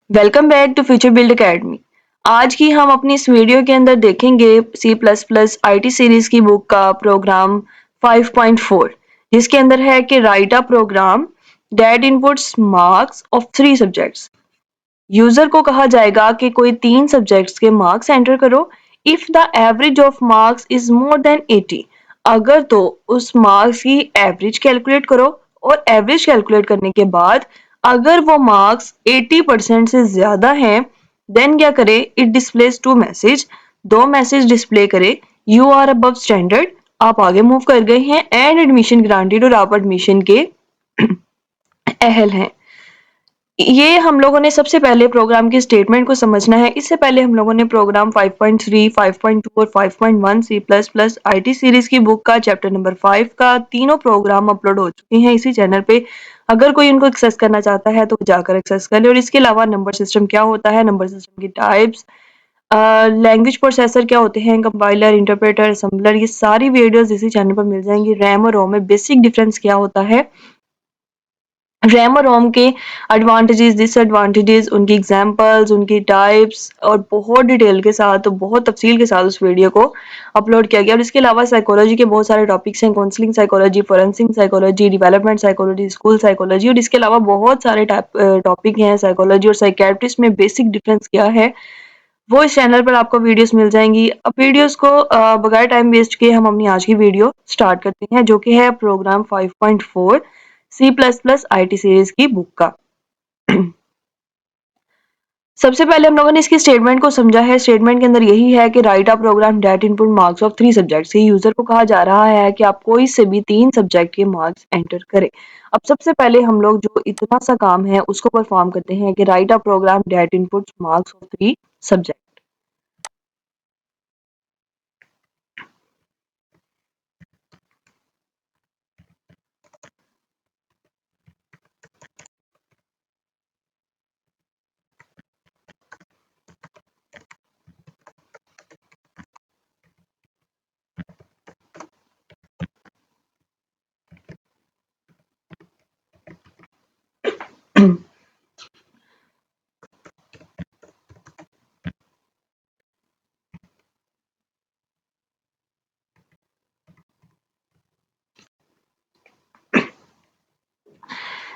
Welcome back to Future Build Academy. आज की हम अपनी इस वीडियो के अंदर देखेंगे C++ IT सीरीज की बुक का प्रोग्राम 5.4 जिसके अंदर है कि write a program that inputs marks of 3 subjects. User को कहा जाएगा कि कोई 3 सब्जेक्ट्स के मार्क्स एंटर करो। If the average of marks is more than 80, अगर तो उस मार्क्स की एवरेज कैलकुलेट करो और एवरेज कैलकुलेट करने के बाद अगर वो मार्क्स 80% से ज्यादा हैं देन क्या करे, इट डिस्प्लेस टू मैसेज, दो मैसेज डिस्प्ले करे। यू आर अबव स्टैंडर्ड, आप आगे मूव कर गए हैं, एंड एडमिशन ग्रांटेड, और आप एडमिशन के अहल हैं। ये हम लोगों ने सबसे पहले प्रोग्राम की स्टेटमेंट को समझना है। इससे पहले हम लोगों ने प्रोग्राम 5.3, 5.2 और 5.1 C++ IT सीरीज की बुक का चैप्टर नंबर 5 का तीनों प्रोग्राम अपलोड हो चुके हैं इसी चैनल पे। अगर कोई उनको एक्सेस करना चाहता है तो जाकर एक्सेस कर ले। और इसके अलावा नंबर सिस्टम क्या होता है, नंबर सिस्टम की टाइप्स, लैंग्वेज प्रोसेसर क्या होते हैं, कंपाइलर, इंटरप्रेटर, असेंबलर, ये सारी वीडियोस इसी चैनल पर मिल जाएंगी। रैम और रोम में बेसिक डिफरेंस क्या होता है, रैम और रोम के एडवांटेजेस, डिसएडवांटेजेस, उनकी एग्जांपल्स, उनकी टाइप्स, और बहुत डिटेल के साथ, बहुत तफसील के साथ उस वीडियो को अपलोड किया गया। और इसके अलावा साइकोलॉजी के बहुत सारे टॉपिक्स हैं, counselling psychology, forensic psychology, development psychology, school psychology, और इसके अलावा बहुत सारे टॉपिक हैं। साइकोलॉजी और साइकेट्रिस्ट में बेसिक डिफरेंस क्या है, वो इस चैनल पर आपको वीडियोस मिल जाएंगी। अब वीडियोस को बगैर टाइम वेस्ट किए हम अपनी आज की वीडियो स्टार्ट करते हैं, जो कि है प्रोग्राम 5.4 C++ IT सीरीज की बुक का। सबसे पहले हम लोगों ने इसकी स्टेटमेंट को समझा है। स्टेटमेंट के अंदर यही है कि write a program that input marks of 3 subjects. ये यूजर को कहा जा रहा है कि आप कोई से भी 3 सब्जेक्ट के मार्क्स एंटर करें। अब सबसे पहले हम लोग जो इतना सा काम है उसको परफॉर्म करते हैं कि write a program that inputs marks of 3 subject.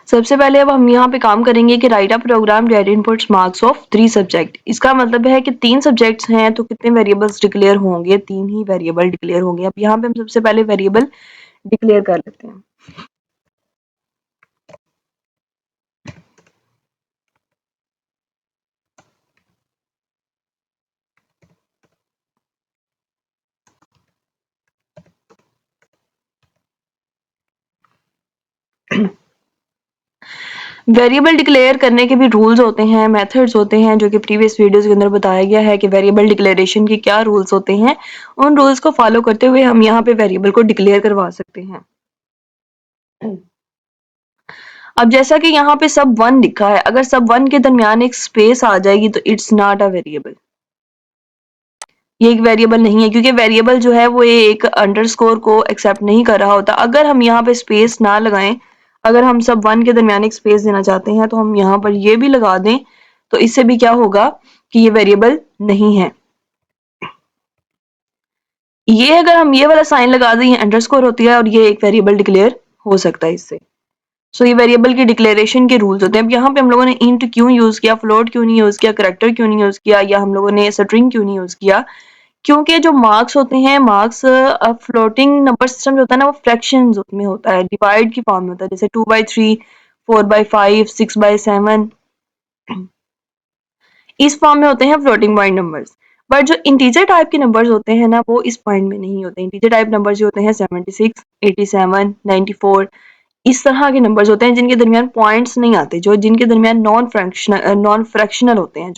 सबसे पहले अब हम यहाँ पे काम करेंगे कि write a program that inputs marks of 3 subject. इसका मतलब है कि 3 सब्जेक्ट्स हैं तो कितने वेरिएबल्स डिक्लेयर होंगे, 3 ही वेरिएबल डिक्लेयर होंगे। अब यहाँ पे हम सबसे पहले वेरिएबल डिक्लेयर कर लेते हैं। वेरिएबल डिक्लेयर करने के भी रूल्स होते हैं, मेथड्स होते हैं, जो कि प्रीवियस वीडियोस के अंदर बताया गया है कि वेरिएबल डिक्लेरेशन के क्या रूल्स होते हैं। उन रूल्स को फॉलो करते हुए हम यहाँ पे वेरिएबल को डिक्लेयर करवा सकते हैं। अब जैसा कि यहाँ पे सब 1 लिखा है, अगर सब 1 के दरमियान एक स्पेस आ जाएगी तो इट्स नॉट अ वेरिएबल। ये एक वेरिएबल नहीं है, क्योंकि वेरिएबल जो है वो एक अंडरस्कोर को एक्सेप्ट नहीं कर रहा होता। अगर हम यहाँ पे स्पेस ना लगाएं, अगर हम सब 1 के दरमियान एक स्पेस देना चाहते हैं तो हम यहाँ पर ये भी लगा दें, तो इससे भी क्या होगा कि ये वेरिएबल नहीं है। ये अगर हम ये वाला साइन लगा दें, ये अंडरस्कोर होती है और ये एक वेरिएबल डिक्लेयर हो सकता है इससे। सो ये वेरिएबल की डिक्लेरेशन के रूल्स होते हैं। अब यहाँ पे हम लोगों ने इंट क्यों यूज किया, फ्लोट क्यों नहीं यूज किया, करेक्टर क्यों नहीं यूज किया, या हम लोगों ने स्ट्रिंग क्यों नहीं यूज किया, क्योंकि जो मार्क्स होते हैं, मार्क्स फ्लोटिंग नंबर सिस्टम जो होता है ना, वो फ्रैक्शंस में होता है, डिवाइड की फॉर्म में होता है, जैसे 2/3, 4/5, 6/7, इस फॉर्म में होते हैं फ्लोटिंग पॉइंट नंबर्स। बट जो इंटीजर टाइप के नंबर्स होते हैं ना, वो इस पॉइंट में नहीं होते। इंटीजर टाइप नंबर्स जो होते हैं 76, 87, 94, इस तरह के नंबर्स होते हैं जिनके दरमियान पॉइंट्स नहीं आते, जो जिनके दरमियान नॉन फ्रैक्शनल होते हैं।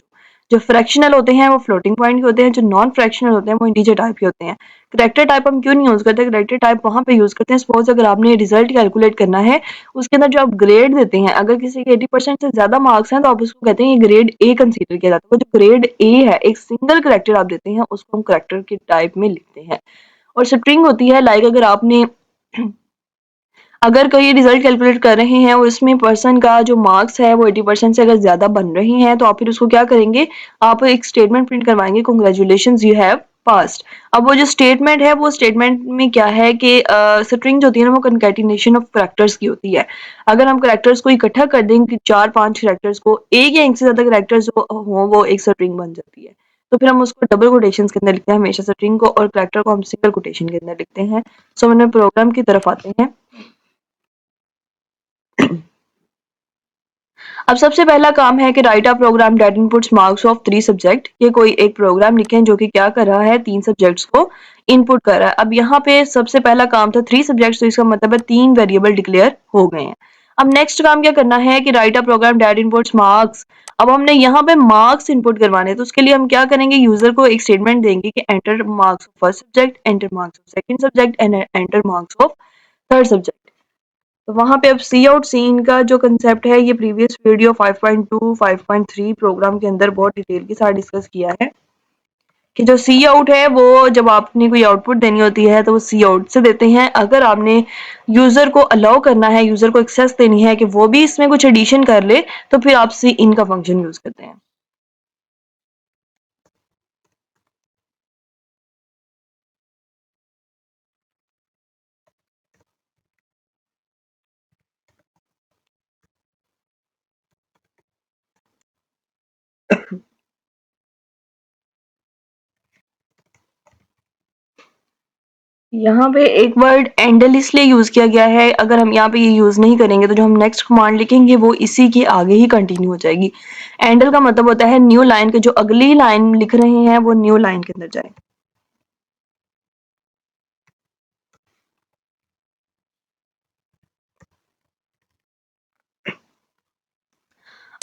जो फ्रैक्शनल होते हैं वो फ्लोटिंग पॉइंट के होते हैं, जो नॉन फ्रैक्शनल होते हैं वो इंटीजर टाइप के होते हैं। करेक्टर टाइप हम क्यों नहीं यूज करते, करेक्टर टाइप वहां पे यूज करते हैं, सपोज अगर आपने रिजल्ट कैलकुलेट करना है, उसके अंदर जो आप ग्रेड देते हैं, अगर किसी के 80% से ज्यादा मार्क्स हैं तो आप उसको कहते हैं ये ग्रेड ए कंसीडर किया जाता है। वो जो ग्रेड ए है, एक सिंगल करेक्टर आप देते हैं, उसको हम करेक्टर के टाइप में लिखते हैं। और स्ट्रिंग होती है, लाइक अगर आपने अगर कोई रिजल्ट कैलकुलेट कर रहे हैं और इसमें पर्सन का जो मार्क्स है वो 80% से अगर ज़्यादा बन रहे हैं तो आप फिर उसको क्या करेंगे, आप एक स्टेटमेंट प्रिंट करवाएँगे, कांग्रेचुलेशंस यू हैव पास्ड। अब वो जो स्टेटमेंट है वो स्टेटमेंट में क्या है कि स्ट्रिंग जो होती है ना वो कंकैटिनेशन ऑफ करैक्टर्स की होती है। अगर हम करैक्टर्स को इकट्ठा कर दें कि 4-5 करैक्टर्स को, एक या एक से ज़्यादा करैक्टर्स जो हों वो एक स्ट्रिंग बन जाती है। तो फिर हम उसको डबल कोटेशंस के अंदर लिखते हैं हमेशा स्ट्रिंग को, और करैक्टर को हम सिंगल कोटेशन के अंदर लिखते हैं। सो मैंने प्रोग्राम की तरफ आते हैं। अब सबसे पहला काम है कि write a program that inputs marks of 3 subject. ये कोई एक प्रोग्राम लिखें जो कि क्या कर रहा है, 3 सब्जेक्ट्स को इनपुट कर रहा है। अब यहाँ पे सबसे पहला काम था 3 सब्जेक्ट्स, तो इसका मतलब है 3 वेरिएबल डिक्लेयर हो गए हैं। अब नेक्स्ट काम क्या करना है कि write a program that inputs marks. अब हमने यहाँ पे मार्क्स इनपुट करवाने हैं, तो उसके लिए हम क्या करेंगे, यूजर को एक स्टेटमेंट देंगे कि enter marks of first subject, enter marks of second subject and enter marks of third subject. तो वहाँ पे अब सी आउट सीन का जो कंसेप्ट है ये प्रीवियस वीडियो 5.2 5.3 प्रोग्राम के अंदर बहुत डिटेल के साथ डिस्कस किया है कि जो सी आउट है वो जब आपने कोई आउटपुट देनी होती है तो वो सी आउट से देते हैं। अगर आपने यूजर को अलाउ करना है, यूजर को एक्सेस देनी है कि वो भी इसमें कुछ एडिशन कर ले, तो फिर आप सी इन का फंक्शन यूज करते हैं। यहाँ पे एक वर्ड एंडल इसलिए यूज किया गया है, अगर हम यहाँ पे ये यूज नहीं करेंगे तो जो हम नेक्स्ट कमांड लिखेंगे वो इसी के आगे ही कंटिन्यू हो जाएगी। एंडल का मतलब होता है न्यू लाइन के, जो अगली लाइन लिख रहे हैं वो न्यू लाइन के अंदर जाए।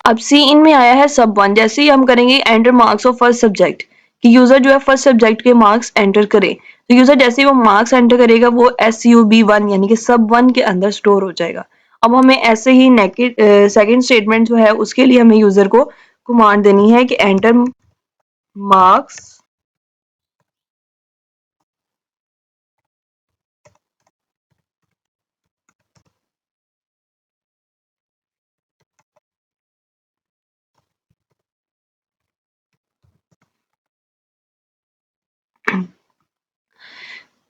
अब सी इन में आया है सब वन। जैसे ही हम करेंगे enter marks of first subject, कि यूजर जो है फर्स्ट सब्जेक्ट के मार्क्स एंटर करे, तो यूजर जैसे ही वो मार्क्स एंटर करेगा वो SUB1 यानी कि सब वन के अंदर स्टोर हो जाएगा। अब हमें ऐसे ही नेकेड सेकंड स्टेटमेंट जो है उसके लिए हमें यूजर को कमांड देनी है कि एंटर मार्क्स।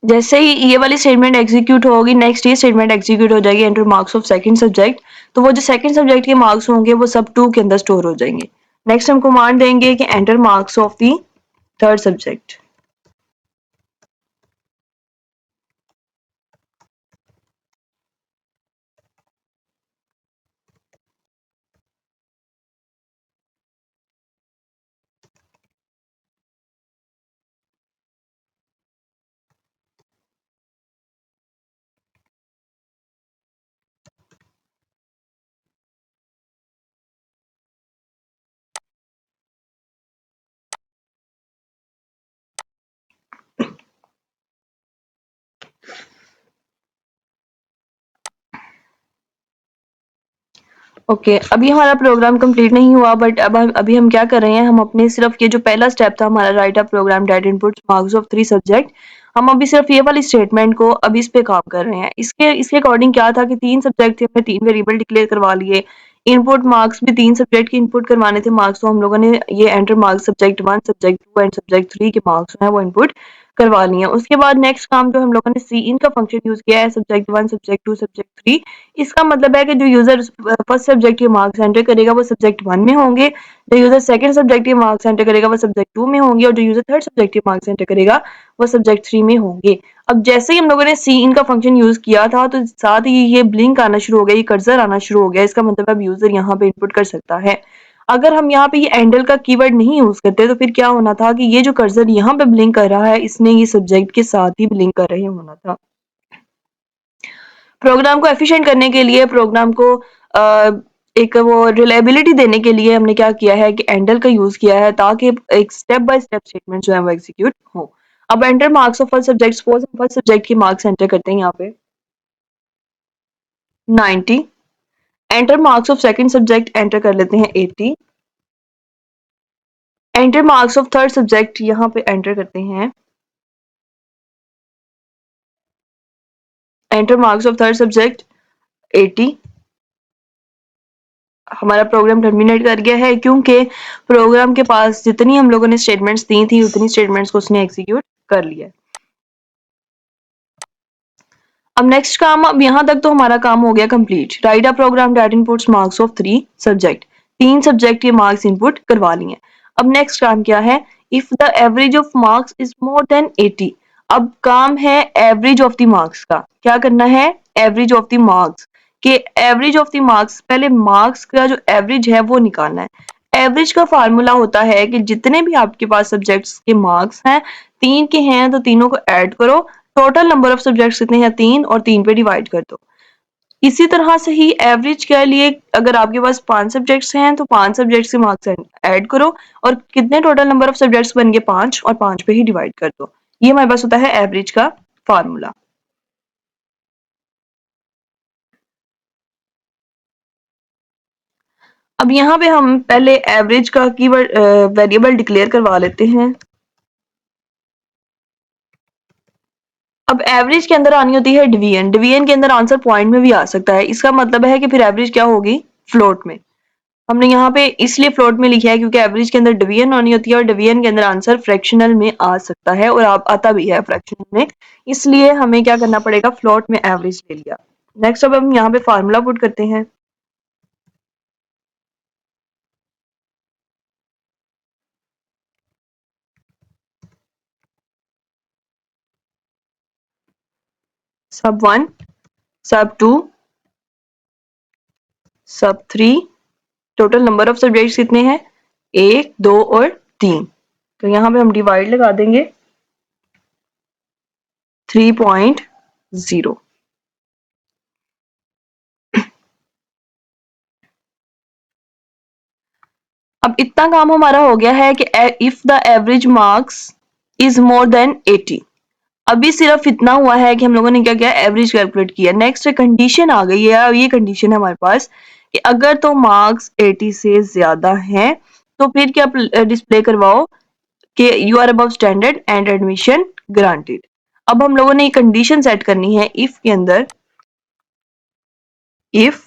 जैसे ही ये वाली स्टेटमेंट एग्जीक्यूट होगी, नेक्स्ट ये स्टेटमेंट एग्जीक्यूट हो जाएगी, enter marks of second subject. तो वो जो सेकंड सब्जेक्ट के मार्क्स होंगे वो सब 2 के अंदर स्टोर हो जाएंगे। नेक्स्ट हम कमांड देंगे कि enter marks of the third subject. Okay, अभी हमारा प्रोग्राम कंप्लीट नहीं हुआ, बट अब अभी हम क्या कर रहे हैं, हम अपने सिर्फ ये जो पहला स्टेप था हमारा write a program that inputs marks of 3 subject, हम अभी सिर्फ ये वाली स्टेटमेंट को अभी इस पे काम कर रहे हैं। इसके इसके अकॉर्डिंग क्या था कि 3 सब्जेक्ट थे, हमने 3 वेरिएबल डिक्लेयर करवा लिए। इनपुट मार्क्स भी 3 सब्जेक्ट के इनपुट करवाने थे मार्क्स, तो हम लोगों ने ये enter marks subject 1 subject 2 and subject 3 के मार्क्स जो है वो इनपुट करवा लिए। उसके बाद नेक्स्ट काम जो हम लोगों ने सी इन का फंक्शन यूज किया है, सब्जेक्ट 1 सब्जेक्ट 2 सब्जेक्ट 3। इसका मतलब है कि जो यूजर फर्स्ट सब्जेक्ट के मार्क्स एंटर करेगा वो सब्जेक्ट 1 में होंगे, जो यूजर सेकंड सब्जेक्ट के मार्क्स एंटर करेगा वो सब्जेक्ट 2 में होंगे, और जो यूजर थर्ड सब्जेक्ट के मार्क्स एंटर करेगा वो सब्जेक्ट 3 में होंगे। अब जैसे ही हम लोगों ने सी इन का फंक्शन यूज किया था तो साथ ही ये ब्लिंक आना शुरू हो गया, ये कर्सर आना शुरू हो गया। इसका मतलब अब यूजर यहाँ पे इनपुट कर सकता है। अगर हम यहाँ पे ये एंडल का कीवर्ड नहीं यूज करते तो फिर क्या होना था कि ये जो कर्सर यहाँ पे ब्लिंक कर रहा है इसने ये सब्जेक्ट के साथ ही ब्लिंक कर रहे होना था। प्रोग्राम को एफिशिएंट करने के लिए, प्रोग्राम को एक वो रिलायबिलिटी देने के लिए हमने क्या किया है कि एंडल का यूज किया है ताकि एक स्टेप बाय स्टेप स्टेटमेंट जो है वो एग्जीक्यूट हो। अब enter marks of first subject, suppose हम फर्स्ट सब्जेक्ट के मार्क्स एंटर करते हैं यहाँ पे 90। Enter marks of second subject enter कर लेते हैं 80। Enter marks of third subject यहाँ पे एंटर करते हैं, enter marks of third subject 80। हमारा प्रोग्राम टर्मिनेट कर गया है क्योंकि प्रोग्राम के पास जितनी हम लोगों ने स्टेटमेंट्स दी थी उतनी स्टेटमेंट्स को उसने एग्जीक्यूट कर लिया। अब नेक्स्ट काम, अब यहाँ तक तो हमारा काम हो गया complete. Write a program that inputs marks of 3 subject, 3 subject के मार्क्स इनपुट करवा लिए। अब नेक्स्ट काम क्या है, if the average of marks is more than 80। अब काम है एवरेज ऑफ द मार्क्स का। क्या करना है, एवरेज ऑफ द मार्क्स के एवरेज ऑफ द मार्क्स, पहले मार्क्स का जो एवरेज है वो निकालना है। एवरेज का फार्मूला होता है कि जितने भी आपके पास सब्जेक्ट्स के मार्क्स हैं, 3 के हैं तो तीनों को ऐड करो, टोटल नंबर ऑफ सब्जेक्ट्स कितने हैं 3, और 3 पे डिवाइड कर दो। इसी तरह से ही एवरेज के लिए अगर आपके पास 5 सब्जेक्ट्स हैं तो 5 सब्जेक्ट्स के मार्क्स ऐड करो और कितने टोटल नंबर ऑफ सब्जेक्ट्स बन गए 5, और 5 पे ही डिवाइड कर दो। ये हमारे पास होता है एवरेज का फार्मूला। अब यहाँ पे हम पहले एवरेज का कीवर्ड वेरिएबल डिक्लेयर करवा लेते हैं। अब एवरेज के अंदर आनी होती है डिवीजन, डिवीजन के अंदर आंसर पॉइंट में भी आ सकता है। इसका मतलब है कि फिर एवरेज क्या होगी, फ्लोट में। हमने यहाँ पे इसलिए फ्लोट में लिखा है क्योंकि एवरेज के अंदर डिवीजन होनी होती है और डिवीजन के अंदर आंसर फ्रैक्शनल में आ सकता है और आता भी है फ्रैक्शनल में, इसलिए हमें क्या करना पड़ेगा, फ्लोट में एवरेज ले लिया। नेक्स्ट अब हम यहाँ पे फार्मूला पुट करते हैं। sub1, sub2, sub3, total number of subjects कितने हैं, 1, 2 और 3। तो यहाँ पे हम डिवाइड लगा देंगे 3.0। अब इतना काम हमारा हो गया है कि if the average marks is more than 80। अभी सिर्फ इतना हुआ है कि हम लोगों ने क्या किया, एवरेज कैलकुलेट किया। नेक्स्ट कंडीशन आ गई है, अब ये कंडीशन है हमारे पास कि अगर तो मार्क्स 80 से ज्यादा हैं तो फिर क्या डिस्प्ले करवाओ कि you are above standard and admission granted. अब हम लोगों ने एक कंडीशन सेट करनी है इफ के अंदर, इफ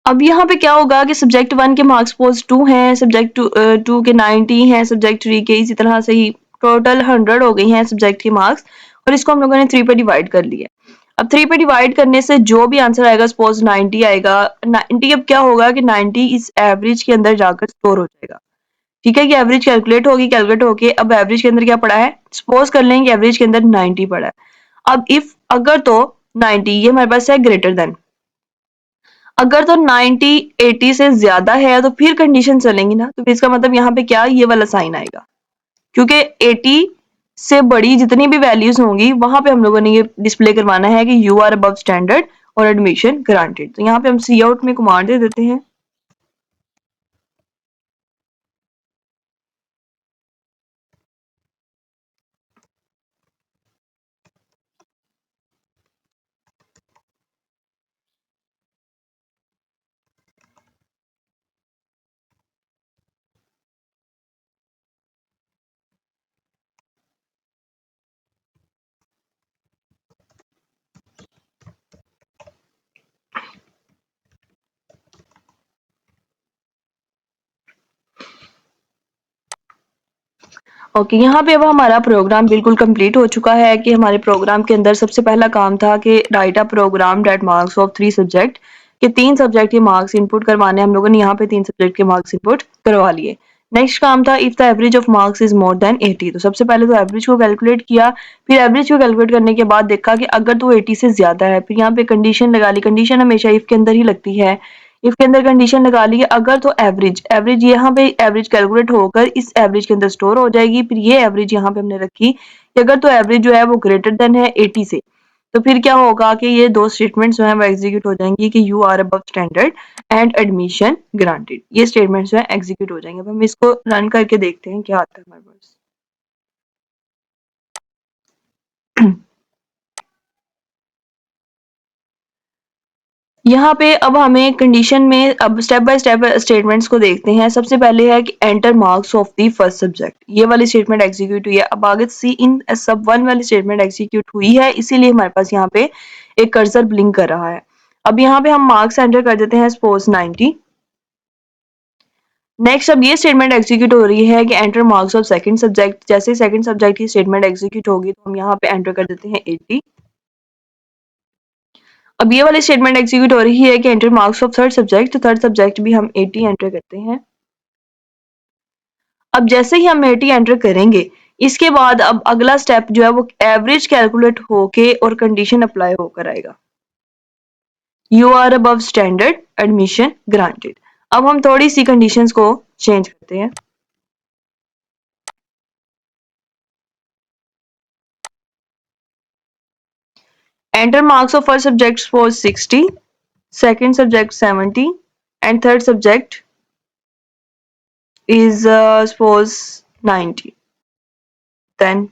अब यहाँ पे क्या होगा कि सब्जेक्ट 1 के मार्क्स सपोज 2 हैं, सब्जेक्ट 2 के 90 हैं, सब्जेक्ट 3 के इसी तरह से ही टोटल 100 हो गई हैं सब्जेक्ट के मार्क्स, और इसको हम लोगों ने 3 पे डिवाइड कर लिया। अब 3 पे डिवाइड करने से जो भी आंसर आएगा, सपोज 90 आएगा, 90 अब क्या होगा कि 90 इस एवरेज के अंदर जाकर स्टोर हो जाएगा। ठीक है कि एवरेज कैलकुलेट होगी, कैलकुलेट होके अब एवरेज के अंदर क्या पड़ा है, सपोज कर लेंगे एवरेज के अंदर 90 पड़ा है। अब इफ अगर तो 90 ये हमारे पास है ग्रेटर देन, अगर तो 90 80 से ज्यादा है तो फिर कंडीशन चलेंगी ना, तो फिर इसका मतलब यहाँ पे क्या, ये वाला साइन आएगा, क्योंकि 80 से बड़ी जितनी भी वैल्यूज होंगी वहां पे हम लोगों ने ये डिस्प्ले करवाना है कि यू आर अबव स्टैंडर्ड और एडमिशन ग्रांटेड। तो यहाँ पे हम सी आउट में कमांड दे देते हैं। ओके, यहाँ पे अब हमारा प्रोग्राम बिल्कुल कंप्लीट हो चुका है कि हमारे प्रोग्राम के अंदर सबसे पहला काम था कि write a program that marks of 3 subject, के 3 सब्जेक्ट के मार्क्स इनपुट करवाने, हम लोगों ने यहाँ पे 3 सब्जेक्ट के मार्क्स इनपुट करवा लिए। नेक्स्ट काम था if the average of marks is more than 80। तो सबसे पहले तो एवरेज को कैलकुलेट किया, फिर एवरेज को कैलकुलेट करने के बाद देखा कि अगर तो 80 से ज्यादा है, फिर यहाँ पे कंडीशन लगा ली। कंडीशन हमेशा इफ के अंदर ही लगती है, इफ के अंदर कंडीशन लगा ली है, अगर तो एवरेज, एवरेज यहाँ पे एवरेज कैलकुलेट होकर इस एवरेज के अंदर स्टोर हो जाएगी। फिर ये एवरेज यहाँ पे हमने रखी कि अगर तो एवरेज जो है वो ग्रेटर देन है 80 से, तो फिर क्या होगा कि ये दो स्टेटमेंट्स जो है वो एग्जीक्यूट हो जाएंगी कि you are above standard and admission granted. ये स्टेटमेंट्स जो है एग्जीक्यूट हो जाएंगे। अब हम इसको रन करके देखते हैं क्या आता है हमारे पास। यहाँ पे अब हमें कंडीशन में अब स्टेप बाय स्टेप स्टेटमेंट्स को देखते हैं। सबसे पहले है कि enter marks of the first subject, ये वाली स्टेटमेंट एग्जीक्यूट हुई है। अब आगे सी इन सब 1 वाली स्टेटमेंट एग्जीक्यूट हुई है, इसीलिए हमारे पास यहाँ पे एक कर्सर ब्लिंक कर रहा है। अब यहाँ पे हम मार्क्स एंटर कर देते हैं, सपोज 90। नेक्स्ट अब ये स्टेटमेंट एग्जीक्यूट हो रही है कि enter marks of second subject. जैसे सेकंड सब्जेक्ट की स्टेटमेंट एग्जीक्यूट होगी तो हम यहाँ पे एंटर कर देते हैं 80। अब ये वाली स्टेटमेंट एग्जीक्यूट हो रही है कि enter marks of third subject, तो थर्ड सब्जेक्ट भी हम 80 एंटर करते हैं। अब जैसे ही हम 80 एंटर करेंगे, इसके बाद अब अगला स्टेप जो है वो एवरेज कैलकुलेट होके और कंडीशन अप्लाई होकर आएगा। You are above standard, admission granted. अब हम थोड़ी सी कंडीशंस को चेंज करते हैं। Enter marks of first subject suppose 60, second subject 70 and third subject is suppose 90। then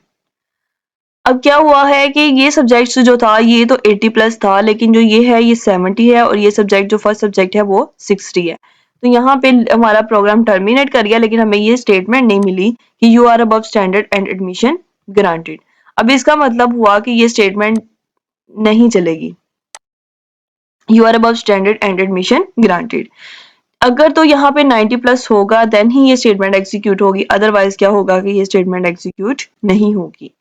अब क्या हुआ है कि ये सब्जेक्ट जो था ये तो 80 प्लस था, लेकिन जो ये है ये 70 है और ये सब्जेक्ट जो फर्स्ट सब्जेक्ट है वो 60 है। तो यहाँ पे हमारा प्रोग्राम टर्मिनेट कर गया, लेकिन हमें ये स्टेटमेंट नहीं मिली कि you are above standard and admission granted. अब इसका मतलब हुआ कि ये स्टेटमेंट नहीं चलेगी, you are above standard and admission granted. अगर तो यहाँ पे 90 प्लस होगा देन ही ये स्टेटमेंट एग्जीक्यूट होगी, अदरवाइज क्या होगा कि ये स्टेटमेंट एग्जीक्यूट नहीं होगी।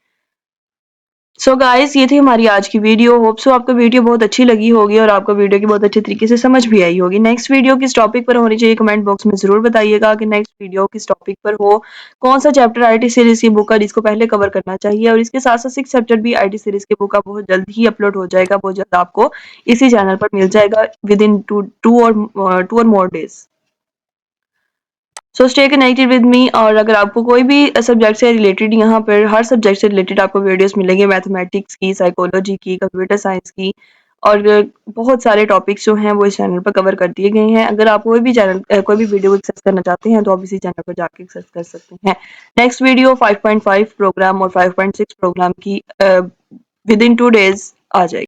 सो गाइस, ये थी हमारी आज की वीडियो। होप सो आपको वीडियो बहुत अच्छी लगी होगी और आपको वीडियो की बहुत अच्छे तरीके से समझ भी आई होगी। नेक्स्ट वीडियो किस टॉपिक पर होनी चाहिए कमेंट बॉक्स में जरूर बताइएगा कि नेक्स्ट वीडियो किस टॉपिक पर हो, कौन सा चैप्टर आईटी सीरीज की बुक का जिसको पहले कवर करना चाहिए। और इसके साथ साथ 6 चैप्टर भी आईटी सीरीज की बुक का बहुत जल्द ही अपलोड हो जाएगा, बहुत जल्द आपको इसी चैनल पर मिल जाएगा विद इन टू और more days. So stay connected with me. और अगर आपको कोई भी सब्जेक्ट से रिलेटेड, यहाँ पर हर सब्जेक्ट से रिलेटेड आपको वीडियोस मिलेंगे, मैथमेटिक्स की, साइकोलॉजी की, कंप्यूटर साइंस की, और बहुत सारे टॉपिक्स जो हैं वो इस चैनल पर कवर कर दिए गए हैं। अगर आप कोई भी वीडियो एक्सेस करना चाहते हैं तो आप इसी चैनल पर जाके एक्सेस कर सकते हैं। नेक्स्ट वीडियो 5.5 प्रोग्राम और 5.6 प्रोग्राम की विद इन 2 डेज आ जाएगी।